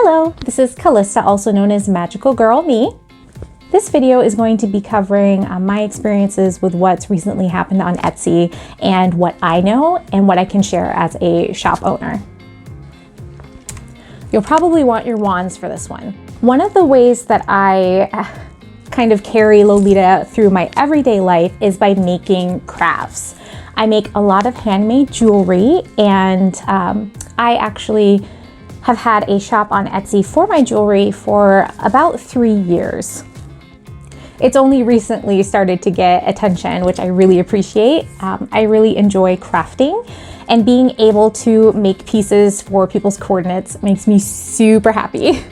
Hello, this is Callista, also known as Magical Girl Me. This video is going to be covering my experiences with what's recently happened on Etsy and what I know and what I can share as a shop owner. You'll probably want your wands for this one. One of the ways that I kind of carry Lolita through my everyday life is by making crafts. I make a lot of handmade jewelry, and I actually have had a shop on Etsy for my jewelry for about 3 years. It's only recently started to get attention, which I really appreciate. I really enjoy crafting, and being able to make pieces for people's coordinates makes me super happy.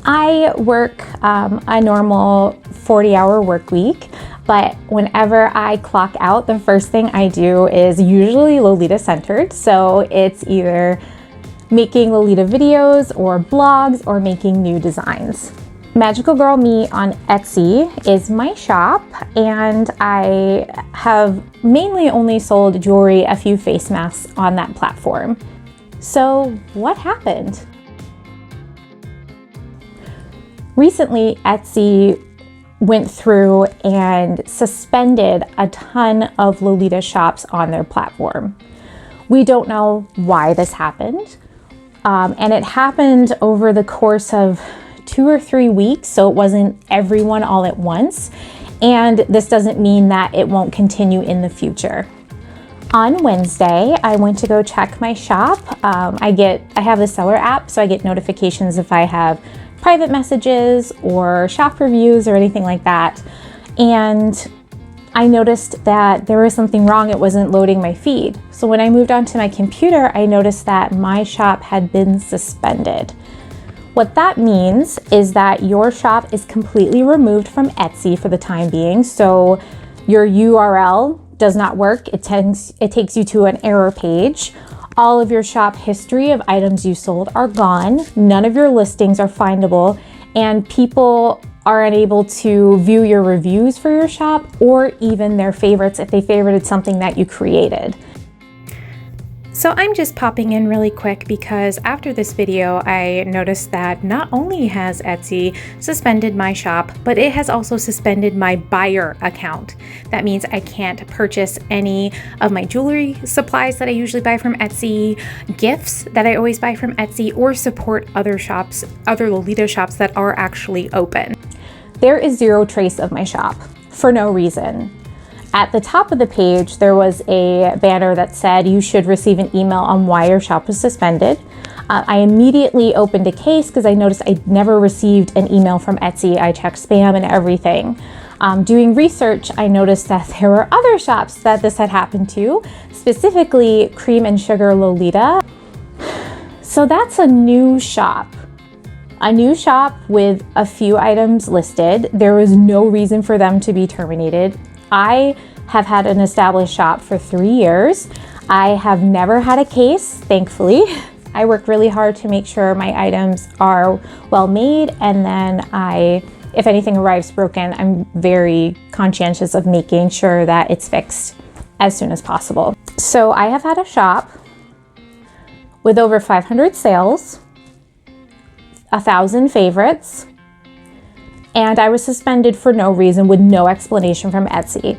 I work a normal 40-hour work week, but whenever I clock out, the first thing I do is usually Lolita centered. So it's either making Lolita videos or blogs or making new designs. Magical Girl Me on Etsy is my shop, and I have mainly only sold jewelry, a few face masks on that platform. So what happened? Recently, Etsy went through and suspended a ton of Lolita shops on their platform. We don't know why this happened, and it happened over the course of 2 or 3 weeks, so it wasn't everyone all at once, and this doesn't mean that it won't continue in the future. On Wednesday, I went to go check my shop. I have the seller app, so I get notifications if I have private messages or shop reviews or anything like that. And I noticed that there was something wrong. It wasn't loading my feed. So when I moved onto my computer, I noticed that my shop had been suspended. What that means is that your shop is completely removed from Etsy for the time being. So your URL does not work. It takes you to an error page. All of your shop history of items you sold are gone. None of your listings are findable, and people are unable to view your reviews for your shop or even their favorites if they favorited something that you created. So I'm just popping in really quick because after this video, I noticed that not only has Etsy suspended my shop, but it has also suspended my buyer account. That means I can't purchase any of my jewelry supplies that I usually buy from Etsy, gifts that I always buy from Etsy, or support other shops, other Lolita shops that are actually open. There is zero trace of my shop for no reason. At the top of the page, there was a banner that said you should receive an email on why your shop was suspended. I immediately opened a case because I noticed I'd never received an email from Etsy. I checked spam and everything. Doing research, I noticed that there were other shops that this had happened to, specifically Cream and Sugar Lolita. So that's a new shop. A new shop with a few items listed. There was no reason for them to be terminated. I have had an established shop for 3 years. I have never had a case, thankfully. I work really hard to make sure my items are well made, and then if anything arrives broken, I'm very conscientious of making sure that it's fixed as soon as possible. So I have had a shop with over 500 sales, 1,000 favorites, and I was suspended for no reason with no explanation from Etsy.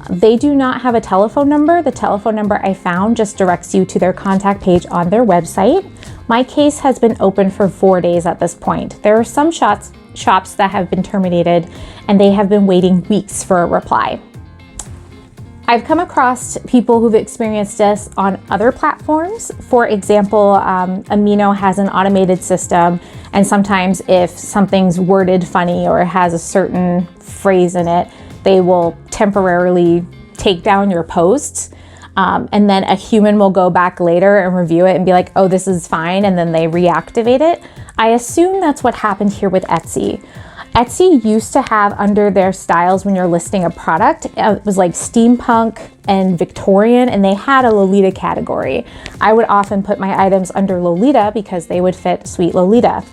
They do not have a telephone number. The telephone number I found just directs you to their contact page on their website. My case has been open for 4 days at this point. There are some shops that have been terminated, and they have been waiting weeks for a reply. I've come across people who've experienced this on other platforms. For example, Amino has an automated system, and sometimes if something's worded funny or has a certain phrase in it, they will temporarily take down your posts, and then a human will go back later and review it and be like, oh, this is fine, and then they reactivate it. I assume that's what happened here with Etsy. Etsy used to have under their styles when you're listing a product, it was like steampunk and Victorian, and they had a Lolita category. I would often put my items under Lolita because they would fit Sweet Lolita.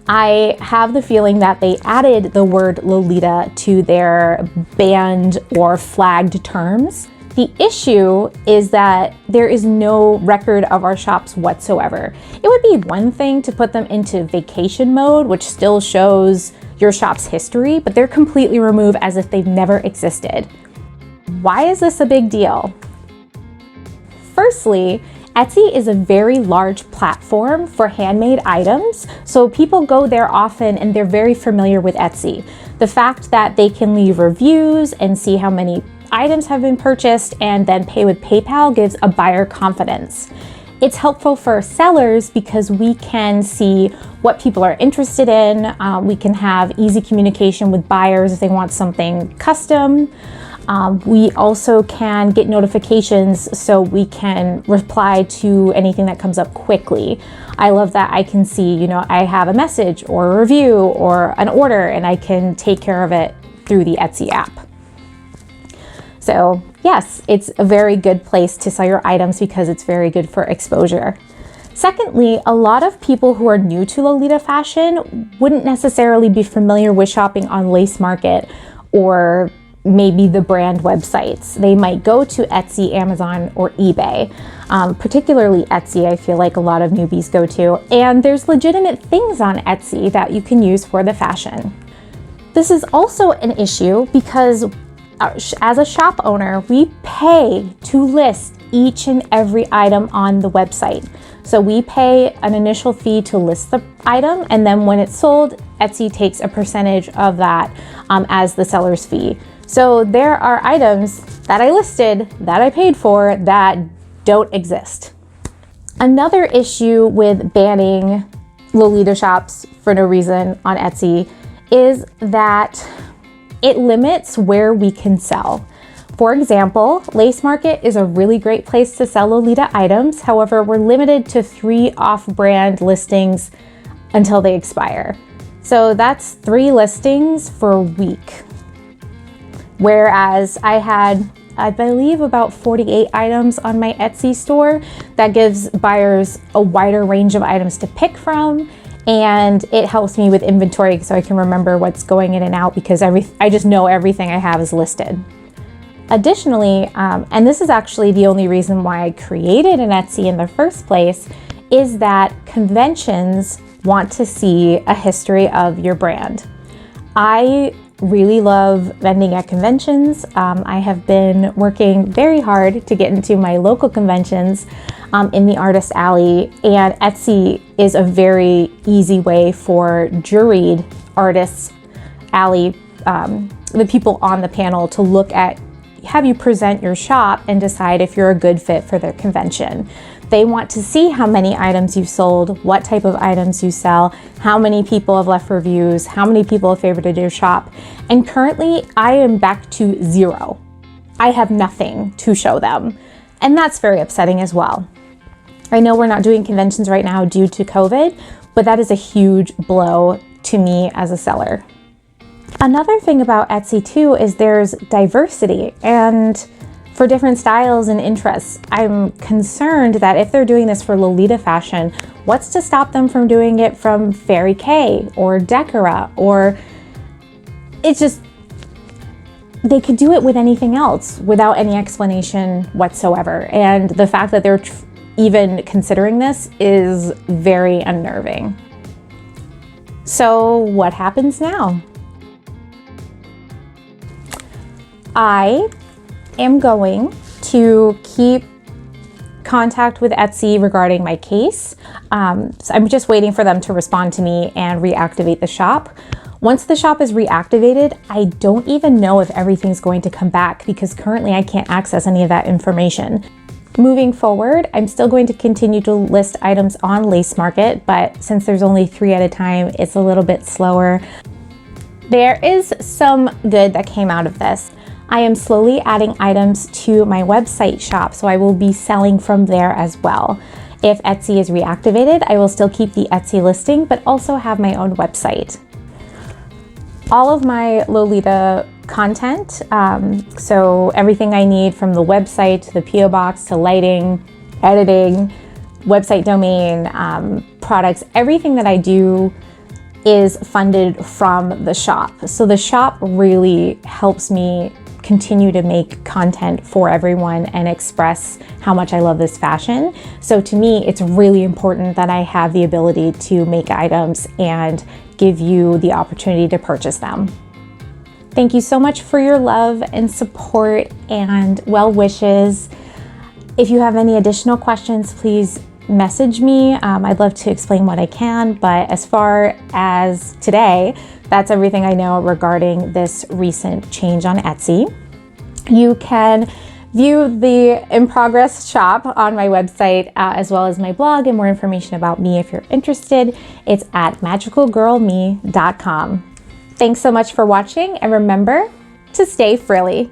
I have the feeling that they added the word Lolita to their banned or flagged terms The issue is that there is no record of our shops whatsoever. It would be one thing to put them into vacation mode, which still shows your shop's history, but they're completely removed as if they've never existed. Why is this a big deal? Firstly, Etsy is a very large platform for handmade items, so people go there often and they're very familiar with Etsy. The fact that they can leave reviews and see how many items have been purchased and then pay with PayPal gives a buyer confidence. It's helpful for sellers because we can see what people are interested in. We can have easy communication with buyers if they want something custom. We also can get notifications so we can reply to anything that comes up quickly. I love that I can see, I have a message or a review or an order and I can take care of it through the Etsy app. So yes, it's a very good place to sell your items because it's very good for exposure. Secondly, a lot of people who are new to Lolita fashion wouldn't necessarily be familiar with shopping on Lace Market or maybe the brand websites. They might go to Etsy, Amazon, or eBay. Particularly Etsy, I feel like a lot of newbies go to. And there's legitimate things on Etsy that you can use for the fashion. This is also an issue because as a shop owner, we pay to list each and every item on the website. So we pay an initial fee to list the item, and then when it's sold, Etsy takes a percentage of that as the seller's fee. So there are items that I listed, that I paid for, that don't exist. Another issue with banning Lolita shops for no reason on Etsy is that it limits where we can sell. For example, Lace Market is a really great place to sell Lolita items. However, we're limited to 3 off-brand listings until they expire. So that's 3 listings for a week. Whereas I had, I believe, about 48 items on my Etsy store. That gives buyers a wider range of items to pick from. And it helps me with inventory so I can remember what's going in and out because I just know everything I have is listed. Additionally, and this is actually the only reason why I created an Etsy in the first place, is that conventions want to see a history of your brand. I really love vending at conventions. I have been working very hard to get into my local conventions in the Artist Alley, and Etsy is a very easy way for juried Artist Alley, the people on the panel, to look at, have you present your shop and decide if you're a good fit for their convention. They want to see how many items you've sold, what type of items you sell, how many people have left reviews, how many people have favorited your shop. And currently I am back to 0. I have nothing to show them. And that's very upsetting as well. I know we're not doing conventions right now due to COVID, but that is a huge blow to me as a seller. Another thing about Etsy too is there's diversity and for different styles and interests. I'm concerned that if they're doing this for Lolita fashion, what's to stop them from doing it from Fairy Kay or Decora, or it's just, they could do it with anything else without any explanation whatsoever. And the fact that they're even considering this is very unnerving. So what happens now? I am going to keep contact with Etsy regarding my case. So I'm just waiting for them to respond to me and reactivate the shop. Once the shop is reactivated, I don't even know if everything's going to come back because currently I can't access any of that information. Moving forward, I'm still going to continue to list items on Lace Market, but since there's only 3 at a time, it's a little bit slower. There is some good that came out of this. I am slowly adding items to my website shop, so I will be selling from there as well. If Etsy is reactivated, I will still keep the Etsy listing, but also have my own website. All of my Lolita content, so everything I need from the website to the PO box to lighting, editing, website domain, products, everything that I do is funded from the shop. So the shop really helps me continue to make content for everyone and express how much I love this fashion. So to me, it's really important that I have the ability to make items and give you the opportunity to purchase them. Thank you so much for your love and support and well wishes. If you have any additional questions, please message me. I'd love to explain what I can, but as far as today, that's everything I know regarding this recent change on Etsy. You can view the in progress shop on my website as well as my blog, and more information about me if you're interested. It's at magicalgirlme.com. Thanks so much for watching, and remember to stay frilly.